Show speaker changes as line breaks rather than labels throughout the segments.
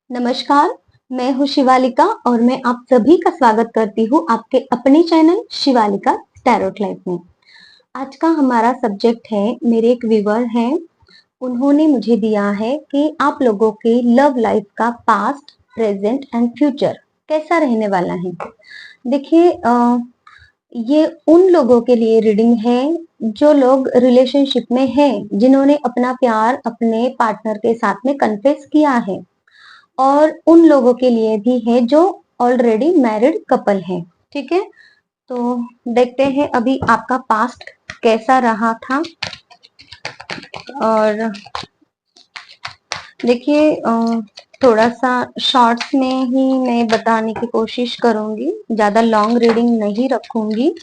नमस्कार, मैं हूँ शिवालिका और मैं आप सभी का स्वागत करती हूँ आपके अपने चैनल शिवालिका टैरोट लाइफ में। आज का हमारा सब्जेक्ट है, मेरे एक व्यूअर हैं, उन्होंने मुझे दिया है कि आप लोगों के लव लाइफ का पास्ट, प्रेजेंट एंड फ्यूचर कैसा रहने वाला है। देखिए, ये उन लोगों के लिए रीडिंग है जो लोग रिलेशनशिप में हैं, जिन्होंने अपना प्यार अपने पार्टनर के साथ में कन्फेस किया है, और उन लोगों के लिए भी है जो ऑलरेडी मैरिड कपल है। ठीक है, तो देखते हैं अभी आपका पास्ट कैसा रहा था। और देखिए, थोड़ा सा शॉर्ट्स में ही मैं बताने की कोशिश करूंगी, ज्यादा लॉन्ग रीडिंग नहीं रखूंगी।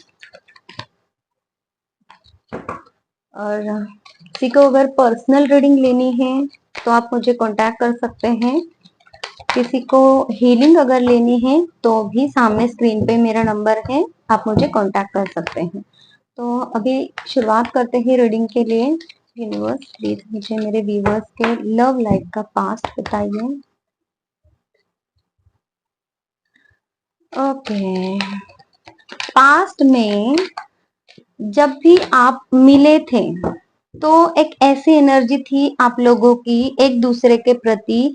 और किसी को अगर पर्सनल रीडिंग लेनी है तो आप मुझे कांटेक्ट कर सकते हैं। किसी को हीलिंग अगर लेनी है तो भी सामने स्क्रीन पे मेरा नंबर है, आप मुझे कांटेक्ट कर सकते हैं। तो अभी शुरुआत करते हैं रीडिंग के लिए। यूनिवर्स प्लीज मुझे मेरे व्यूवर्स के लव लाइफ का पास्ट बताइए। ओके, पास्ट में जब भी आप मिले थे तो एक ऐसी एनर्जी थी आप लोगों की एक दूसरे के प्रति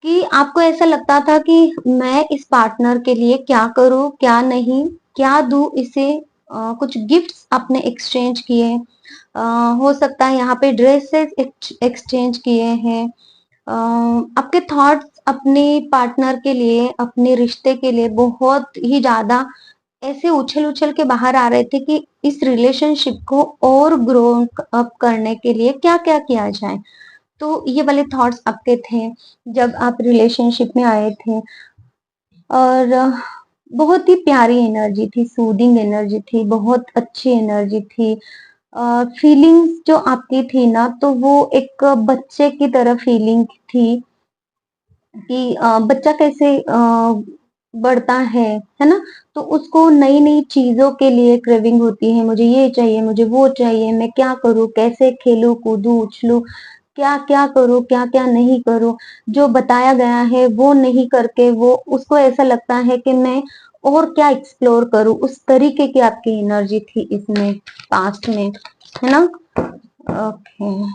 कि आपको ऐसा लगता था कि मैं इस पार्टनर के लिए क्या करूं, क्या नहीं, क्या दूं इसे। कुछ गिफ्ट्स आपने एक्सचेंज किए, हो सकता है यहाँ पे ड्रेसेस एक्सचेंज किए हैं। आपके थॉट्स अपने पार्टनर के लिए, अपने रिश्ते के लिए बहुत ही ज्यादा ऐसे उछल उछल के बाहर आ रहे थे कि इस रिलेशनशिप को और ग्रो अप करने के लिए क्या क्या किया जाए। तो ये वाले थॉट्स आपके थे जब आप रिलेशनशिप में आए थे। और बहुत ही प्यारी एनर्जी थी, सूदिंग एनर्जी थी, बहुत अच्छी एनर्जी थी। फीलिंग्स जो आपकी थी ना, तो वो एक बच्चे की तरह फीलिंग थी कि बच्चा कैसे बढ़ता है ना। तो उसको नई नई चीजों के लिए क्रेविंग होती है, मुझे ये चाहिए, मुझे वो चाहिए, मैं क्या करूँ, कैसे खेलूं कूदूं उछलूं, क्या क्या करूँ, क्या क्या नहीं करूँ। जो बताया गया है वो नहीं करके वो उसको ऐसा लगता है कि मैं और क्या एक्सप्लोर करूँ, उस तरीके की आपकी एनर्जी थी इसमें, पास्ट में, है ना। Okay,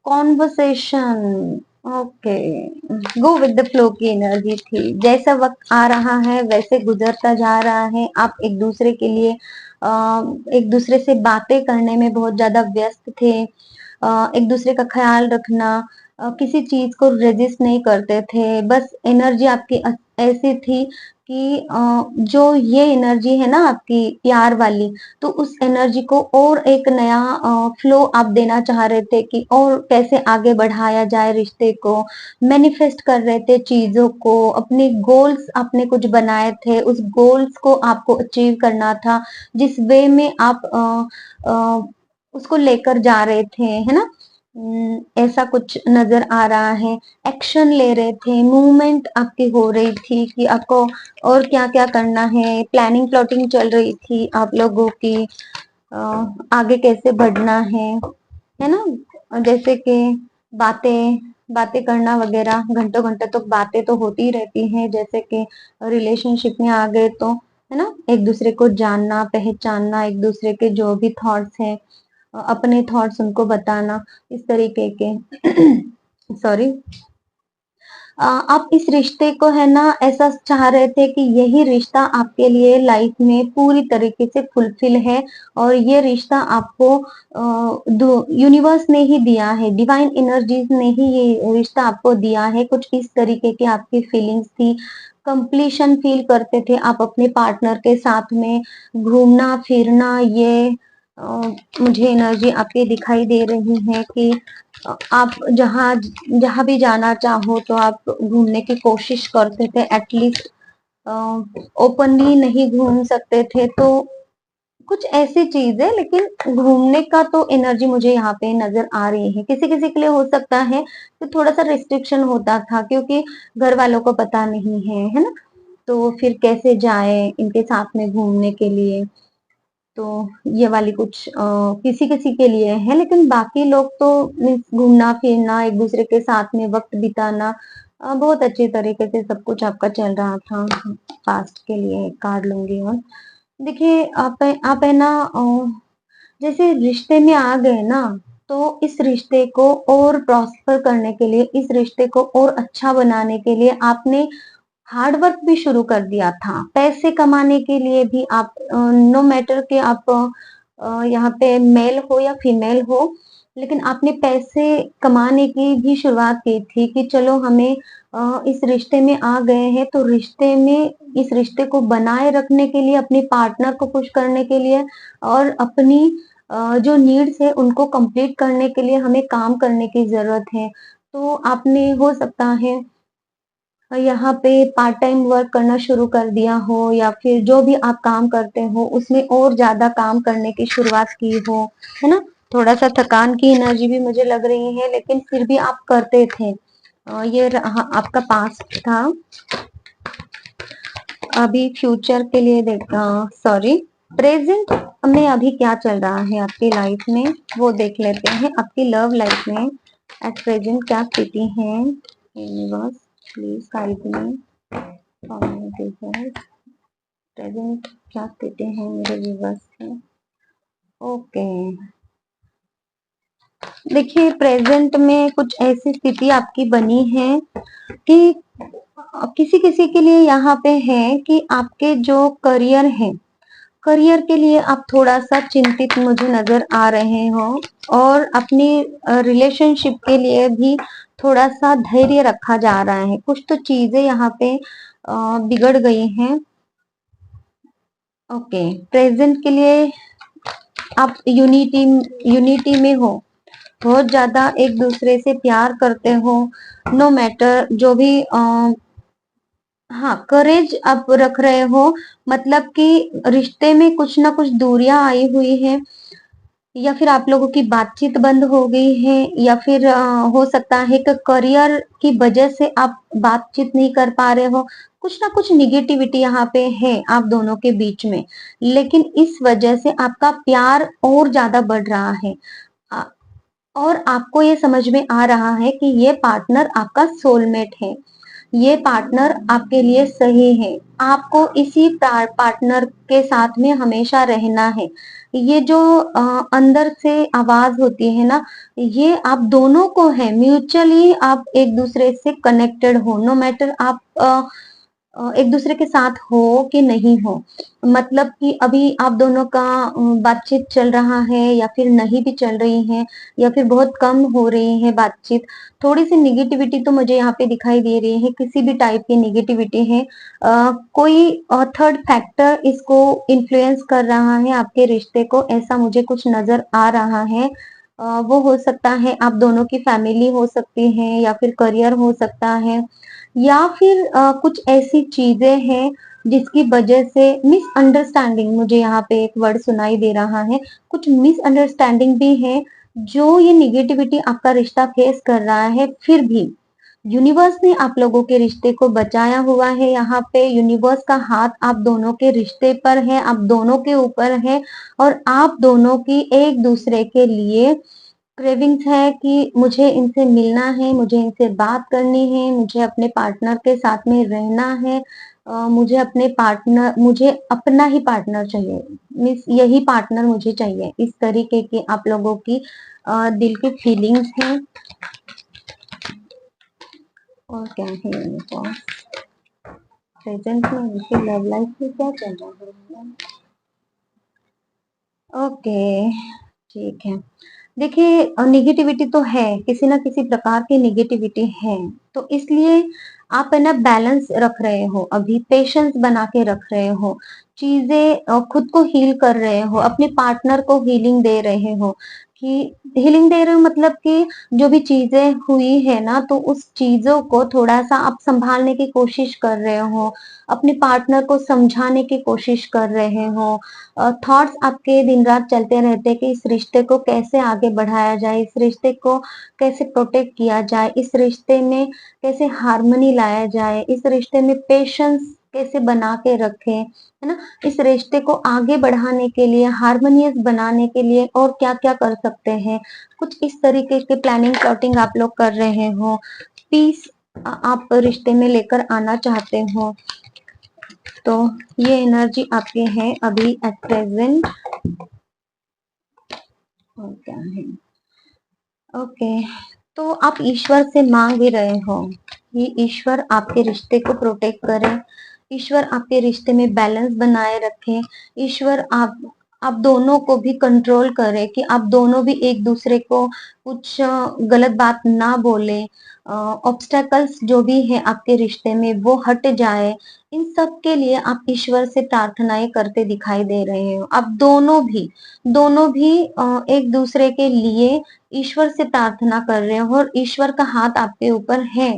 conversation. Okay, go with the flow की एनर्जी थी। जैसा वक्त आ रहा है वैसे गुजरता जा रहा है, आप एक दूसरे के लिए एक दूसरे से बातें करने में बहुत ज्यादा व्यस्त थे। एक दूसरे का ख्याल रखना, किसी चीज को रेजिस्ट नहीं करते थे। बस एनर्जी आपकी ऐसी थी कि जो ये एनर्जी है ना आपकी प्यार वाली, तो उस एनर्जी को और एक नया फ्लो आप देना चाह रहे थे कि और कैसे आगे बढ़ाया जाए रिश्ते को। मैनिफेस्ट कर रहे थे चीजों को, अपने गोल्स आपने कुछ बनाए थे, उस गोल्स को आपको अचीव करना था। जिस वे में आप उसको लेकर जा रहे थे, है ना। ऐसा कुछ नजर आ रहा है। एक्शन ले रहे थे, मूवमेंट आपकी हो रही थी कि आपको और क्या क्या करना है। प्लानिंग प्लॉटिंग चल रही थी आप लोगों की, अ, आगे कैसे बढ़ना है ना। जैसे कि बातें बातें करना वगैरह, घंटों घंटे तक बातें तो होती ही रहती हैं। जैसे कि रिलेशनशिप में आ गए तो, है ना, एक दूसरे को जानना, पहचानना, एक दूसरे के जो भी थॉट्स हैं, अपने थॉट्स उनको बताना, इस तरीके के सॉरी। आप इस रिश्ते को, है ना, ऐसा चाह रहे थे कि यही रिश्ता आपके लिए लाइफ में पूरी तरीके से फुलफिल है। और ये रिश्ता आपको यूनिवर्स ने ही दिया है, डिवाइन एनर्जीज ने ही ये रिश्ता आपको दिया है। कुछ इस तरीके की आपकी फीलिंग्स थी। कंप्लीशन फील करते थे आप अपने पार्टनर के साथ में, घूमना फिरना, ये मुझे एनर्जी आपकी दिखाई दे रही है कि आप जहाँ जहाँ भी जाना चाहो तो आप घूमने की कोशिश करते थे। एटलीस्ट ओपनली नहीं घूम सकते थे तो कुछ ऐसी चीज है, लेकिन घूमने का तो एनर्जी मुझे यहाँ पे नजर आ रही है। किसी किसी के लिए हो सकता है कि थोड़ा सा रिस्ट्रिक्शन होता था, क्योंकि घर वालों को पता नहीं है ना, तो फिर कैसे जाए इनके साथ में घूमने के लिए। तो ये वाली कुछ किसी किसी के लिए है, लेकिन बाकी लोग तो मीन्स घूमना फिरना, एक दूसरे के साथ में वक्त बिताना, बहुत अच्छे तरीके से सब कुछ आपका चल रहा था। पास्ट के लिए कार्ड लूंगी। और देखिए आप है ना, जैसे रिश्ते में आ गए ना, तो इस रिश्ते को और प्रॉस्पर करने के लिए, इस रिश्ते को और अच्छा बनाने के लिए आपने हार्ड वर्क भी शुरू कर दिया था। पैसे कमाने के लिए भी आप, नो मैटर कि आप यहाँ पे मेल हो या फीमेल हो, लेकिन आपने पैसे कमाने की भी शुरुआत की थी कि चलो हमें इस रिश्ते में आ गए हैं, तो रिश्ते में, इस रिश्ते को बनाए रखने के लिए, अपने पार्टनर को खुश करने के लिए और अपनी जो नीड्स है उनको कंप्लीट करने के लिए हमें काम करने की जरूरत है। तो आपने, हो सकता है यहाँ पे पार्ट टाइम वर्क करना शुरू कर दिया हो, या फिर जो भी आप काम करते हो उसमें और ज्यादा काम करने की शुरुआत की हो, है ना। थोड़ा सा थकान की एनर्जी भी मुझे लग रही है, लेकिन फिर भी आप करते थे। ये रहा आपका पास्ट था। अभी फ्यूचर के लिए देखा, सॉरी, प्रेजेंट में अभी क्या चल रहा है आपकी लाइफ में, वो देख लेते हैं। आपकी लव लाइफ में एट प्रेजेंट क्या स्थिति है। Universe please guide me, present क्या स्थिति है मेरे व्यूवर्स की। ओके, देखिए प्रेजेंट में कुछ ऐसी स्थिति आपकी बनी है कि किसी किसी के लिए यहाँ पे है कि आपके जो करियर है, करियर के लिए आप थोड़ा सा चिंतित मुझे नजर आ रहे हो, और अपनी रिलेशनशिप के लिए भी थोड़ा सा धैर्य रखा जा रहा है। कुछ तो चीजें यहाँ पे बिगड़ गई हैं। ओके, प्रेजेंट के लिए आप यूनिटी यूनिटी में हो, बहुत ज्यादा एक दूसरे से प्यार करते हो। नो मैटर जो भी हाँ, करेज आप रख रहे हो, मतलब कि रिश्ते में कुछ ना कुछ दूरियां आई हुई है, या फिर आप लोगों की बातचीत बंद हो गई है, या फिर हो सकता है कि करियर की वजह से आप बातचीत नहीं कर पा रहे हो। कुछ ना कुछ निगेटिविटी यहाँ पे है आप दोनों के बीच में, लेकिन इस वजह से आपका प्यार और ज्यादा बढ़ रहा है। आ- और आपको ये समझ में आ रहा है कि ये पार्टनर आपका सोलमेट है, ये पार्टनर आपके लिए सही है। आपको इसी पार्टनर के साथ में हमेशा रहना है। ये जो अंदर से आवाज होती है ना, ये आप दोनों को है, म्यूचुअली आप एक दूसरे से कनेक्टेड हो। नो मैटर आप एक दूसरे के साथ हो कि नहीं हो, मतलब कि अभी आप दोनों का बातचीत चल रहा है या फिर नहीं भी चल रही है, या फिर बहुत कम हो रही है बातचीत। थोड़ी सी निगेटिविटी तो मुझे यहाँ पे दिखाई दे रही है, किसी भी टाइप की निगेटिविटी है। कोई थर्ड फैक्टर इसको इन्फ्लुएंस कर रहा है आपके रिश्ते को, ऐसा मुझे कुछ नजर आ रहा है। वो हो सकता है आप दोनों की फैमिली हो सकती है, या फिर करियर हो सकता है, या फिर कुछ ऐसी चीजें हैं जिसकी वजह से मिसअंडरस्टैंडिंग, मुझे यहाँ पे एक वर्ड सुनाई दे रहा है, कुछ मिसअंडरस्टैंडिंग भी है जो ये निगेटिविटी आपका रिश्ता फेस कर रहा है। फिर भी यूनिवर्स ने आप लोगों के रिश्ते को बचाया हुआ है। यहाँ पे यूनिवर्स का हाथ आप दोनों के रिश्ते पर है, आप दोनों के ऊपर है, और आप दोनों की एक दूसरे के लिए क्रेविंग्स है कि मुझे इनसे मिलना है, मुझे इनसे बात करनी है, मुझे अपने पार्टनर के साथ में रहना है। मुझे अपने पार्टनर, मुझे अपना ही पार्टनर चाहिए, मीन्स यही पार्टनर मुझे चाहिए। इस तरीके की आप लोगों की दिल की फीलिंग्स हैं। और क्या है प्रेजेंट में उनकी लव लाइफ में क्या चल रहा है। ओके, ठीक है। देखिए निगेटिविटी तो है, किसी ना किसी प्रकार की निगेटिविटी है, तो इसलिए आप है ना बैलेंस रख रहे हो, अभी पेशेंस बना के रख रहे हो, चीजें खुद को हील कर रहे हो, अपने पार्टनर को हीलिंग दे रहे हो। कि हीलिंग दे रहे हो मतलब कि जो भी चीजें हुई है ना, तो उस चीजों को थोड़ा सा आप संभालने की कोशिश कर रहे हो, अपने पार्टनर को समझाने की कोशिश कर रहे हो। थॉट्स आपके दिन रात चलते रहते हैं कि इस रिश्ते को कैसे आगे बढ़ाया जाए, इस रिश्ते को कैसे प्रोटेक्ट किया जाए, इस रिश्ते में कैसे हार्मनी लाया जाए, इस रिश्ते में पेशेंस कैसे बना के रखें, है ना। इस रिश्ते को आगे बढ़ाने के लिए, हार्मोनियस बनाने के लिए और क्या क्या कर सकते हैं, कुछ इस तरीके के प्लानिंग प्लॉटिंग आप लोग कर रहे हो, पीस आप रिश्ते में लेकर आना चाहते हो, तो ये एनर्जी आपके है अभी एट प्रेजेंट। और क्या है, ओके, तो आप ईश्वर से मांग भी रहे हो, ये ईश्वर आपके रिश्ते को प्रोटेक्ट करे, ईश्वर आपके रिश्ते में बैलेंस बनाए रखे, ईश्वर आप दोनों को भी कंट्रोल करे कि आप दोनों भी एक दूसरे को कुछ गलत बात ना बोले, ऑब्स्टेकल्स जो भी है आपके रिश्ते में वो हट जाए। इन सब के लिए आप ईश्वर से प्रार्थनाएं करते दिखाई दे रहे हो। आप दोनों भी एक दूसरे के लिए ईश्वर से प्रार्थना कर रहे हो और ईश्वर का हाथ आपके ऊपर है।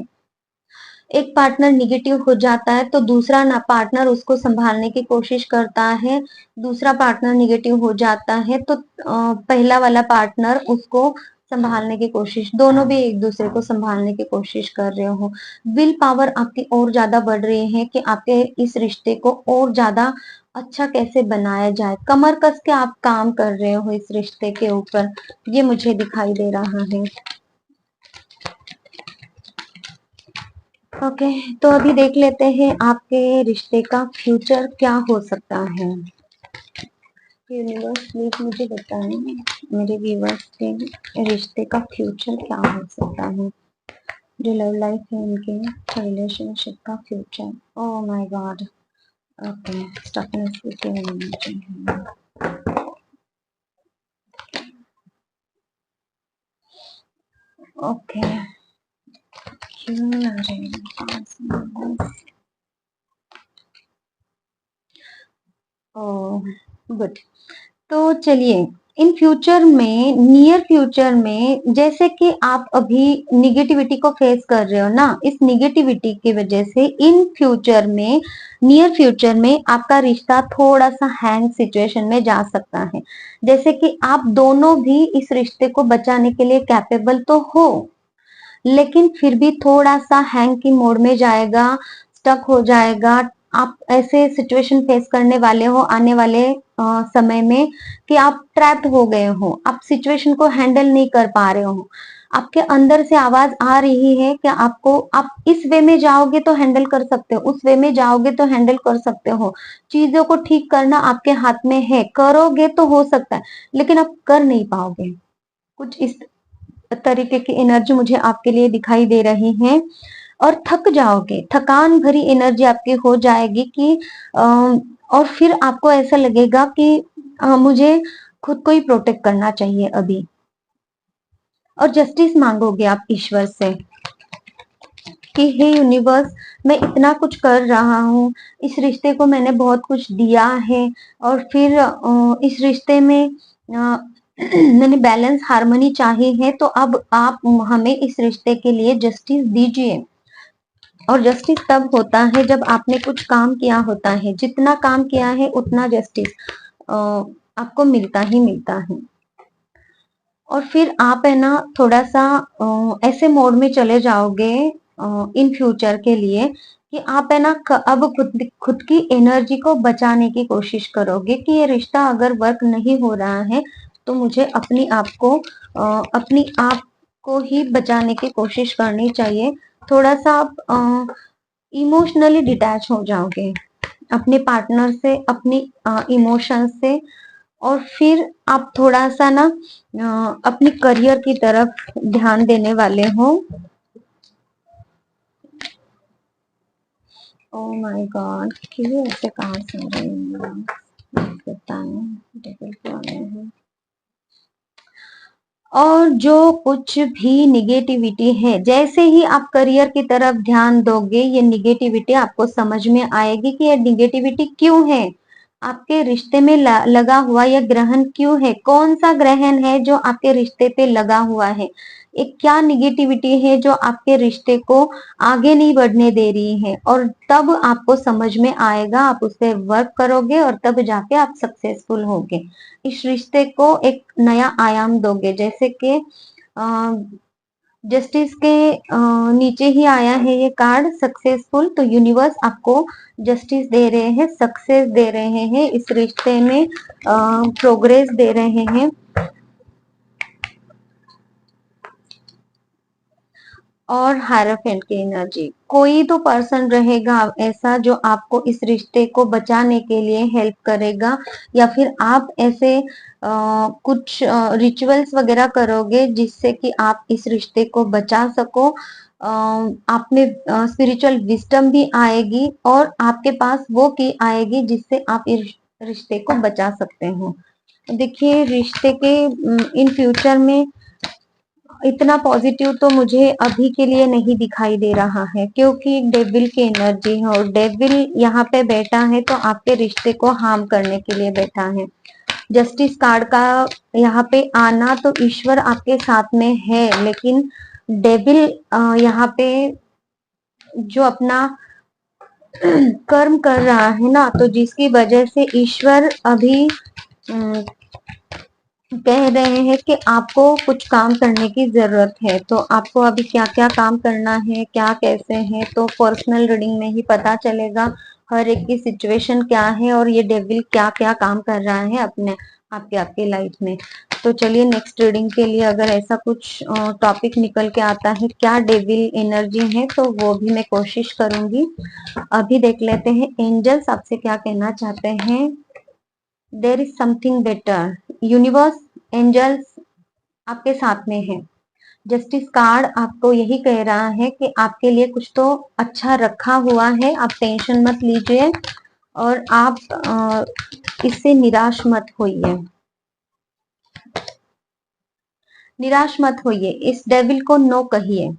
एक पार्टनर निगेटिव हो जाता है तो दूसरा ना पार्टनर उसको संभालने की कोशिश करता है, दूसरा पार्टनर निगेटिव हो जाता है तो पहला वाला पार्टनर उसको संभालने की कोशिश, दोनों भी एक दूसरे को संभालने की कोशिश कर रहे हो। विल पावर आपकी और ज्यादा बढ़ रही है कि आपके इस रिश्ते को और ज्यादा अच्छा कैसे बनाया जाए, कमर कस के आप काम कर रहे हो इस रिश्ते के ऊपर, ये मुझे दिखाई दे रहा है। ओके, तो अभी देख लेते हैं आपके रिश्ते का फ्यूचर क्या हो सकता है। यूनिवर्स प्लीज मुझे बताएं मेरे व्यूवर्स के रिश्ते का फ्यूचर क्या हो सकता है, जो लव लाइफ है उनके रिलेशनशिप का future. Oh my God, okay, stuckness की ओके, ओह गुड, तो चलिए इन फ्यूचर में, नियर फ्यूचर में, जैसे कि आप अभी निगेटिविटी को फेस कर रहे हो ना, इस निगेटिविटी की वजह से इन फ्यूचर में, नियर फ्यूचर में आपका रिश्ता थोड़ा सा हैंग सिचुएशन में जा सकता है। जैसे कि आप दोनों भी इस रिश्ते को बचाने के लिए कैपेबल तो हो, लेकिन फिर भी थोड़ा सा हैंग की मोड में जाएगा, स्टक हो जाएगा। आप ऐसे सिचुएशन फेस करने वाले हो आने वाले समय में कि आप ट्रैप्ड हो गए हो, आप सिचुएशन को हैंडल नहीं कर पा रहे हो, आपके अंदर से आवाज आ रही है कि आपको, आप इस वे में जाओगे तो हैंडल कर सकते हो, उस वे में जाओगे तो हैंडल कर सकते हो, चीजों को ठीक करना आपके हाथ में है, करोगे तो हो सकता है, लेकिन आप कर नहीं पाओगे। कुछ इस तरीके की एनर्जी मुझे आपके लिए दिखाई दे रही है, और थक जाओगे, थकान भरी एनर्जी आपकी हो जाएगी कि और फिर आपको ऐसा लगेगा कि मुझे खुद को ही प्रोटेक्ट करना चाहिए अभी, और जस्टिस मांगोगे आप ईश्वर से कि हे यूनिवर्स, मैं इतना कुछ कर रहा हूँ, इस रिश्ते को मैंने बहुत कुछ दिया है, और फिर इस रिश्ते में मैंने बैलेंस हार्मनी चाही है, तो अब आप हमें इस रिश्ते के लिए जस्टिस दीजिए। और जस्टिस तब होता है जब आपने कुछ काम किया होता है, जितना काम किया है उतना जस्टिस आपको मिलता ही मिलता है। और फिर आप है ना थोड़ा सा ऐसे मोड में चले जाओगे इन फ्यूचर के लिए कि आप है ना अब खुद की एनर्जी को बचाने की कोशिश करोगे कि ये रिश्ता अगर वर्क नहीं हो रहा है तो मुझे अपनी आप को ही बचाने की कोशिश करनी चाहिए। थोड़ा सा आप इमोशनली डिटैच हो जाओगे अपने पार्टनर से, अपनी इमोशंस से, और फिर आप थोड़ा सा ना अपनी करियर की तरफ ध्यान देने वाले हो। ओह माय गॉड, क्यों ऐसे कहाँ से हो रहे हैं, बताएं टेबल क्यों आए हैं। और जो कुछ भी निगेटिविटी है, जैसे ही आप करियर की तरफ ध्यान दोगे, ये निगेटिविटी आपको समझ में आएगी कि ये निगेटिविटी क्यों है, आपके रिश्ते में लगा हुआ यह ग्रहण क्यों है, कौन सा ग्रहण है जो आपके रिश्ते पे लगा हुआ है, एक क्या निगेटिविटी है जो आपके रिश्ते को आगे नहीं बढ़ने दे रही है, और तब आपको समझ में आएगा, आप उस पर वर्क करोगे और तब जाके आप सक्सेसफुल होगे, इस रिश्ते को एक नया आयाम दोगे। जैसे कि जस्टिस के नीचे ही आया है ये कार्ड सक्सेसफुल, तो यूनिवर्स आपको जस्टिस दे रहे हैं, सक्सेस दे रहे हैं, इस रिश्ते में प्रोग्रेस दे रहे हैं। और हायराफेंट की एनर्जी, कोई तो पर्सन रहेगा ऐसा जो आपको इस रिश्ते को बचाने के लिए हेल्प करेगा, या फिर आप ऐसे कुछ रिचुअल्स वगैरह करोगे जिससे कि आप इस रिश्ते को बचा सको। आप में स्पिरिचुअल विजडम भी आएगी और आपके पास वो की आएगी जिससे आप इस रिश्ते को बचा सकते हो। देखिए रिश्ते के इन फ्यूचर में इतना पॉजिटिव तो मुझे अभी के लिए नहीं दिखाई दे रहा है, क्योंकि डेविल की एनर्जी है और डेविल यहाँ पे बैठा है तो आपके रिश्ते को हार्म करने के लिए बैठा है। जस्टिस कार्ड का यहाँ पे आना, तो ईश्वर आपके साथ में है, लेकिन डेविल यहाँ पे जो अपना कर्म कर रहा है ना, तो जिसकी वजह से ईश्वर अभी कह रहे हैं कि आपको कुछ काम करने की जरूरत है। तो आपको अभी क्या क्या काम करना है, क्या कैसे है, तो पर्सनल रीडिंग में ही पता चलेगा हर एक की सिचुएशन क्या है और ये डेविल क्या क्या काम कर रहा है अपने आपके लाइफ में। तो चलिए नेक्स्ट रीडिंग के लिए अगर ऐसा कुछ टॉपिक निकल के आता है, क्या डेविल एनर्जी है, तो वो भी मैं कोशिश करूंगी। अभी देख लेते हैं एंजल्स आपसे क्या कहना चाहते हैं। There is something better, universe, angels आपके साथ में है। जस्टिस कार्ड आपको यही कह रहा है कि आपके लिए कुछ तो अच्छा रखा हुआ है, आप टेंशन मत लीजिए और आप इससे निराश मत होइए, निराश मत होइए। इस डेविल को नो कहिए,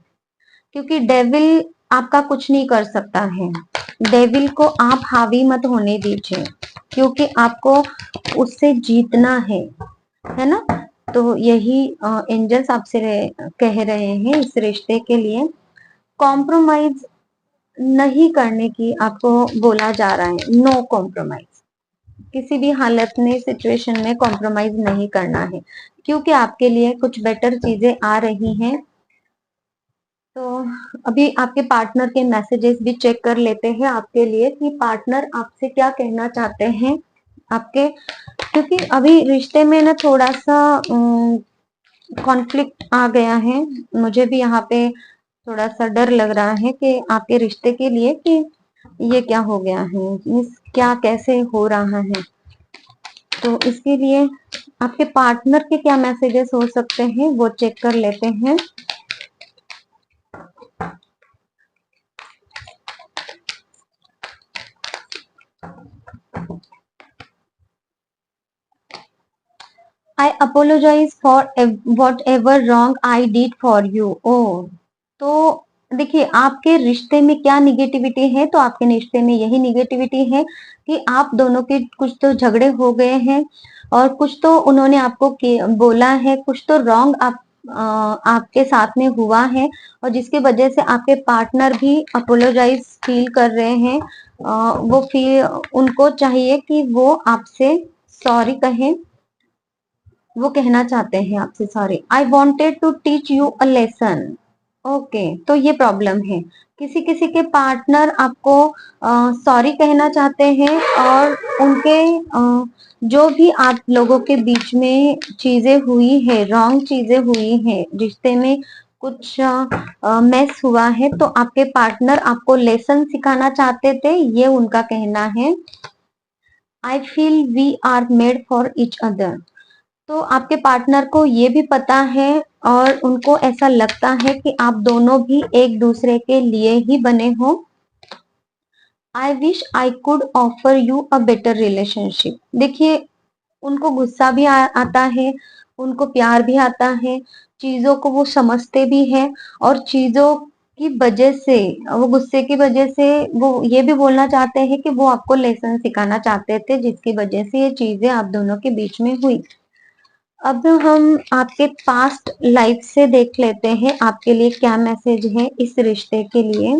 क्योंकि डेविल आपका कुछ नहीं कर सकता है। डेविल को आप हावी मत होने दीजिए, क्योंकि आपको उससे जीतना है ना। तो यही एंजल्स आपसे कह रहे हैं इस रिश्ते के लिए। कॉम्प्रोमाइज नहीं करने की आपको बोला जा रहा है, नो कॉम्प्रोमाइज, किसी भी हालत में सिचुएशन में कॉम्प्रोमाइज नहीं करना है, क्योंकि आपके लिए कुछ बेटर चीजें आ रही हैं। तो अभी आपके पार्टनर के मैसेजेस भी चेक कर लेते हैं आपके लिए कि पार्टनर आपसे क्या कहना चाहते हैं आपके, क्योंकि अभी रिश्ते में ना थोड़ा सा कॉन्फ्लिक्ट आ गया है। मुझे भी यहाँ पे थोड़ा सा डर लग रहा है कि आपके रिश्ते के लिए कि ये क्या हो गया है, इस क्या कैसे हो रहा है। तो इसके लिए आपके पार्टनर के क्या मैसेजेस हो सकते हैं वो चेक कर लेते हैं। I apologise for whatever wrong I did for you. ओ, तो देखिए आपके रिश्ते में क्या निगेटिविटी है, तो आपके रिश्ते में यही निगेटिविटी है कि आप दोनों के कुछ तो झगड़े हो गए हैं और कुछ तो उन्होंने आपको बोला है, कुछ तो रॉन्ग आपके साथ में हुआ है और जिसकी वजह से आपके पार्टनर भी अपोलोजाइज फील कर रहे हैं। वो फील उनको चाहिए कि वो आपसे सॉरी कहें, वो कहना चाहते हैं आपसे sorry. I wanted to teach you a lesson. Okay, तो ये प्रॉब्लम है, किसी किसी के पार्टनर आपको सॉरी कहना चाहते हैं और उनके जो भी आप लोगों के बीच में चीजें हुई है, रॉन्ग चीजें हुई है, रिश्ते में कुछ मेस हुआ है, तो आपके पार्टनर आपको लेसन सिखाना चाहते थे, ये उनका कहना है। I feel we are made for each other, तो आपके पार्टनर को ये भी पता है और उनको ऐसा लगता है कि आप दोनों भी एक दूसरे के लिए ही बने हो। I wish I could offer you a better relationship. देखिए उनको गुस्सा भी आता है, उनको प्यार भी आता है, चीजों को वो समझते भी है और चीजों की वजह से, वो गुस्से की वजह से वो ये भी बोलना चाहते हैं कि वो आपको लेसन सिखाना चाहते थे, जिसकी वजह से ये चीजें आप दोनों के बीच में हुई। अब हम आपके पास्ट लाइफ से देख लेते हैं आपके लिए क्या मैसेज है इस रिश्ते के लिए।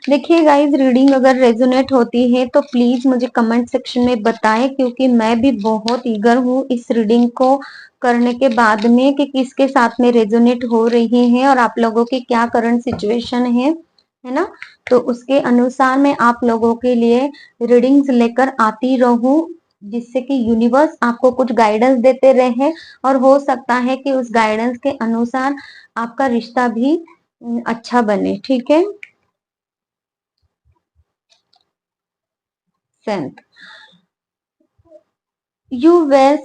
देखिए गाइस, रीडिंग अगर रेजोनेट होती है तो प्लीज मुझे कमेंट सेक्शन में बताएं, क्योंकि मैं भी बहुत ईगर हूँ इस रीडिंग को करने के बाद में कि किसके साथ में रेजोनेट हो रही है और आप लोगों की क्या करंट सिचुएशन है ना। तो उसके अनुसार मैं आप लोगों के लिए रीडिंग्स लेकर आती रहूं, जिससे कि यूनिवर्स आपको कुछ गाइडेंस देते रहे और हो सकता है कि उस गाइडेंस के अनुसार आपका रिश्ता भी अच्छा बने। ठीक है। सेंथ, you were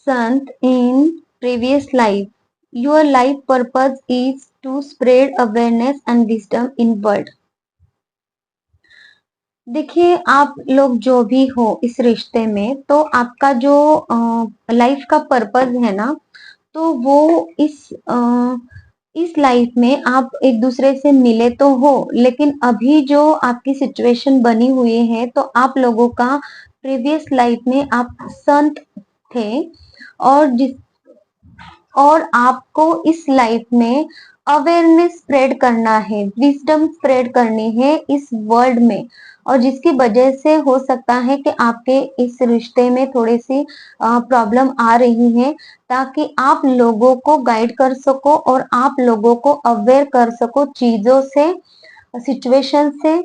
sent in previous life. Your life purpose is to spread awareness and wisdom in world. देखिए, आप लोग जो भी हो इस रिश्ते में, तो आपका जो लाइफ का पर्पस है ना, तो वो इस लाइफ में आप एक दूसरे से मिले तो हो, लेकिन अभी जो आपकी सिचुएशन बनी हुई है, तो आप लोगों का प्रीवियस लाइफ में आप संत थे और जिस और आपको इस लाइफ में अवेयरनेस स्प्रेड करना है, विजडम स्प्रेड करनी है इस वर्ल्ड में, और जिसकी वजह से हो सकता है कि आपके इस रिश्ते में थोड़ी सी प्रॉब्लम आ रही है, ताकि आप लोगों को गाइड कर सको और आप लोगों को अवेयर कर सको चीजों से, सिचुएशन से,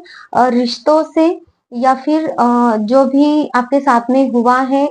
रिश्तों से, या फिर जो भी आपके साथ में हुआ है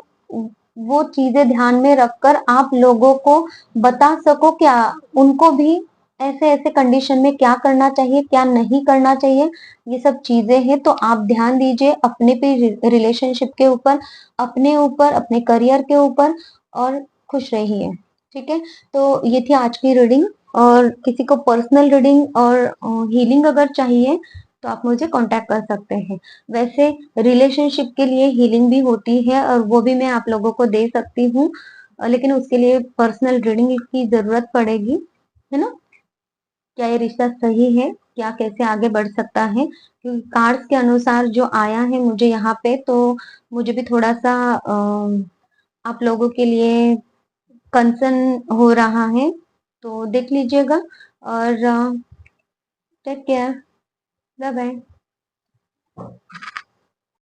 वो चीजें ध्यान में रखकर आप लोगों को बता सको क्या उनको भी ऐसे ऐसे कंडीशन में क्या करना चाहिए, क्या नहीं करना चाहिए। ये सब चीजें हैं, तो आप ध्यान दीजिए अपने पे, रिलेशनशिप के ऊपर, अपने ऊपर, अपने करियर के ऊपर, और खुश रहिए। ठीक है। तो ये थी आज की रीडिंग, और किसी को पर्सनल रीडिंग और हीलिंग अगर चाहिए तो आप मुझे कांटेक्ट कर सकते हैं। वैसे रिलेशनशिप के लिए हीलिंग भी होती है और वो भी मैं आप लोगों को दे सकती हूँ, लेकिन उसके लिए पर्सनल रीडिंग की जरूरत पड़ेगी, है ना। क्या ये रिश्ता सही है, क्या कैसे आगे बढ़ सकता है, क्योंकि कार्ड्स के अनुसार जो आया है मुझे यहाँ पे, तो मुझे भी थोड़ा सा आप लोगों के लिए कंसर्न हो रहा है। तो देख लीजिएगा, और टेक केयर, बाय बाय।